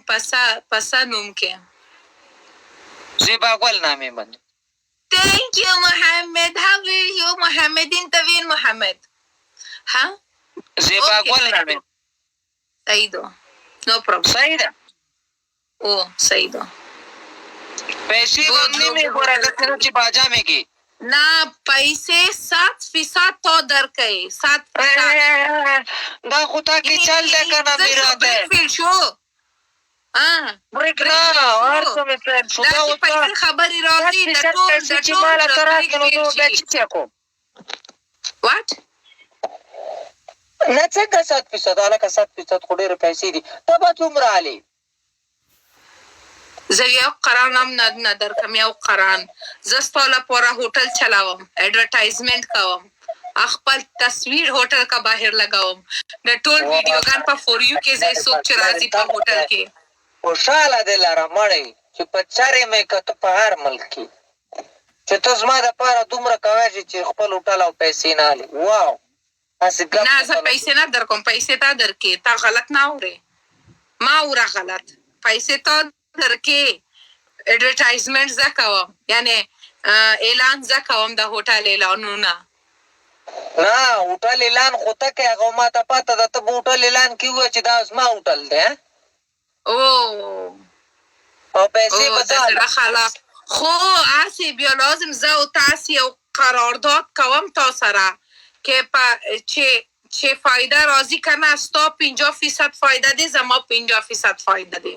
پسا نوم کې زیبا ګل نامې باندې. Thank you, Mohammed. How are you, Mohammed? Intawin, Mohammed. Huh? زیبا ګل نامې. صحیح دو. No problem. صحیح ده. صحیح دو. پیسې باندې مې ګوره کتنه چې باجا مې کې. ना पैसे 7% तो दर के 7%. دا خو تا کې چل ده کنه میرا ده. بریک نه ورته مې فرند شو دا وتا پیسې خبرې راځي د ټول چې مال ترا کنه نو بچی کو واټ نه څنګه 7% علاقه 7% خو ډېر پیسې دي ته به څومره علي زه یو قران هم نه درکم یو قران زه ستاله پورا هوټل چلاوم ایڈورټایزمنت کوم خپل تصویر هوټل کا باهر لگاوم د ټول ویډیوګان په فور یو کې زه سوچ راځي په هوټل کې خوشاله دې لاره مړی چې په چارې مې کته په هر ملک کې چې ته زما دپاره دومره کوی چې خپل هوټل او پیسې نه علي واو نه زه پیسې نه درکوم پیسې تا درکې تا غلط نه اورې ما اوره غلط پیسې تا درکې ایډورټایزمنټ زه کوم یعنې اعلان زه کوم د هوټل اعلانونه نه هوټل اعلان خو ته کوې هغه ما ته پته ده ته به هوټل اعلان کې ووایه چې دا زما هوټل دی او پیسې به خو هسې بیا لازم زه او تاسې یو قرارداد کوم تا سره چې فایده راځي که نه ستا 50% فایده دی زما 50% فایده دی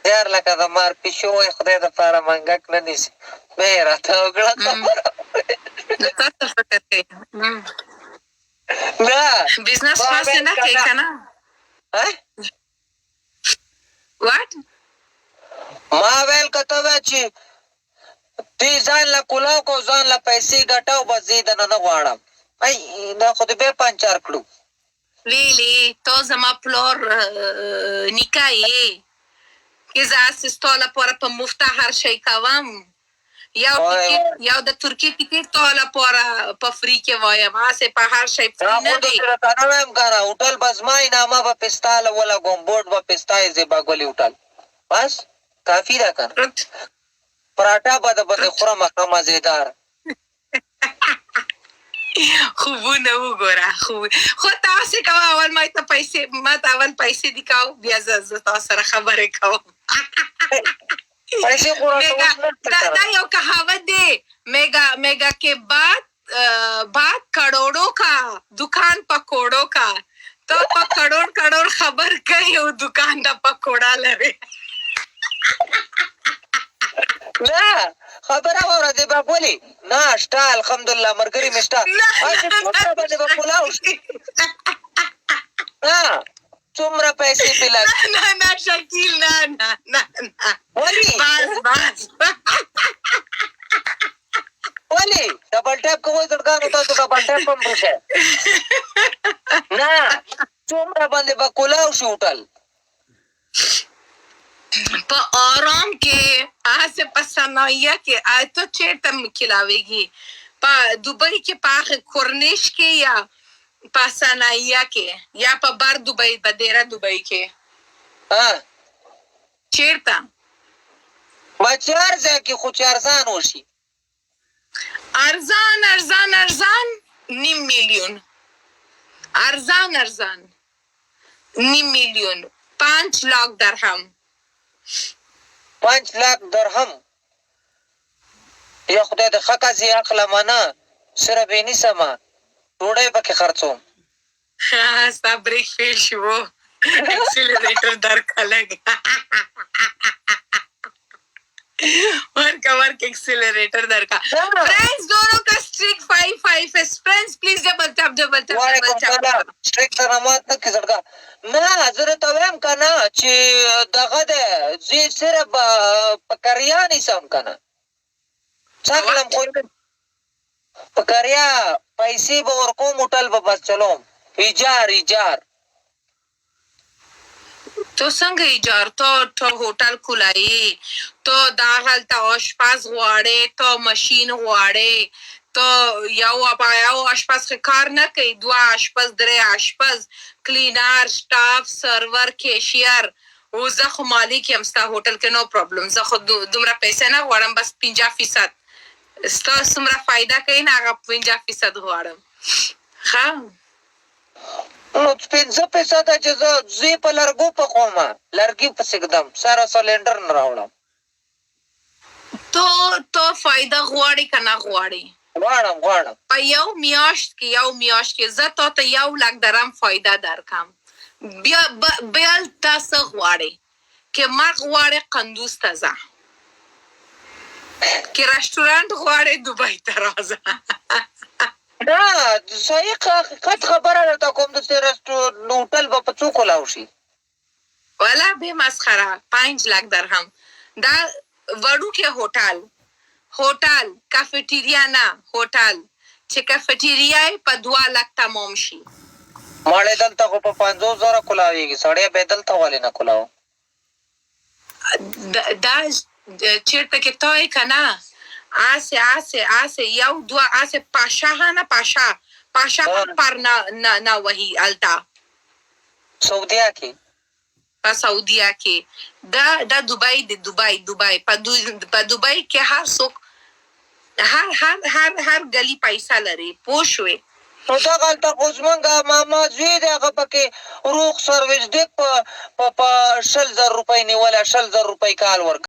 یار لکه د مار پیشو وایي خدای دپاره منګک نه نیسي بیا یې راته وکړه خبره نو تا څه فکر کوې نه بزنس خاصې نه کوې که نه واټ ما ویل که ته وایې چې دوی ځان له کلاو کو ځان له پیسې ګټو بس زه یې دنه نه غواړم دا خو دې بیا پنچار کړو لیلی تو زما پلور نیکه یې که زه هسې ستا لپاره په مفته هر شی کوم یو د ترکیې ټیکټ تا لپاره په فری کې وایم هسې په هر شی فری نه دی درته نه وایم که نه هوټل به زما یې نامه به پې ستا ولګوم بورډ به پې ستا یې زیبا ګلې هوټل بس کافي ده که نه پراټا به د بندې خورم ښه مزېدار خوبونه وګوره خو تاسې کوه اول ما ته اول پیسې دي کوو بیا زه تا سره خبرې کوم دا یو کہاوت دی میگا کے بعد کروڑوں کا دکان پکوڑوں کا تو په کروڑ خبر کوي او دکان د پکوړه لري نه خبره واوره دې به بولي نه شته الحمدلله ملګري مې شته باندې به پلاو شي څومره پیسې پې لګي نه شکیل نه ولې ولې ډبل ټیپ کوئ زړګانو تاسو ډبل ټیپ هم وشئ نه څومره باندې به کلاو شي هوټل په آرام کې هسې په صنایع کې ته چېرته کلاوېږي په دوبۍ کې په هغه کورنیش کې یا په صنایع کې یا په بر دوبۍ په ډېره دوبۍ کې چېرته چې هر ځای کې خو چې ارزان وشي ارزان 5 میلیون ارزان 5 میلیون 5 लाख درهم 5 लाख درهم یا خدای د ښه قضې اخلمه نه صرف یې نیسمه ډوډۍ پکې خرڅوم ستا بریک فیل شو ایکسیلریټر درکه لګ ورک ایکسیلریټر درکا فرینڈز دونوں کا سٹریک 5 ہے فرینڈز پلیز ڈبل ٹیپ سٹریک سره مات نه کې زړګا نه زه ته وایم که نه چې دغه دی زه صرف په کریا نیسم که نه څکلم خو په کریا پیسې به ورکوم هوټل به بس چلوم ایجار تو څنګه ایجار تو هوټل کولایې تو دا هلته آشپز غواړې تو مشین غواړې تو یو آشپز ښه کار نه کوي 2 آشپز 3 آشپز کلینر سټاف سرور کیشیر او زه خو مالک یم ستا هوټل کې نو پرابلم زه خو دومره پیسې نه غواړم بس 50% ستا څومره فایده کوي نه هغه 50% غواړم ښه نو 5% چې زه په لرګو پخوم لرګي پسې ږدم سره سلنډر نه راوړم تو فایده غواړي که نه غواړي غواړم په یو میاشت کې زه تا ته 1 لک درم فایده درکم بیا تا څه غواړې که ما غواړې قندوز ته ځه که رستورانت غواړې دوبۍ ته راځه نه صحیح حقیقت خبره درته کوم د هوټل به په څو کلاو شي والا بې مسخره 5 لک درهم دا وړوکی هوټل کافټیریا نه هوټل چې کافټیریا یې په 2 لک تمام شي ماړې دلته خو په 50,000 کلاویږي سړی به دلته ولې نه کلاو دا چیرته کې تا یې که نه آسه یو دوه آسه پاشا هم پر نه وهي هلته سعودیه کې په سعودیه کې دا دوبۍ په دوبۍ کې هر څوک هر گلی پیسه لري پوه شوې نو دغه هلته خو زمونږ ماما زوی دی هغه پکې روغ سروس دی په 20,000 روپۍ نیولی 20,000 روپۍ کال ورکوي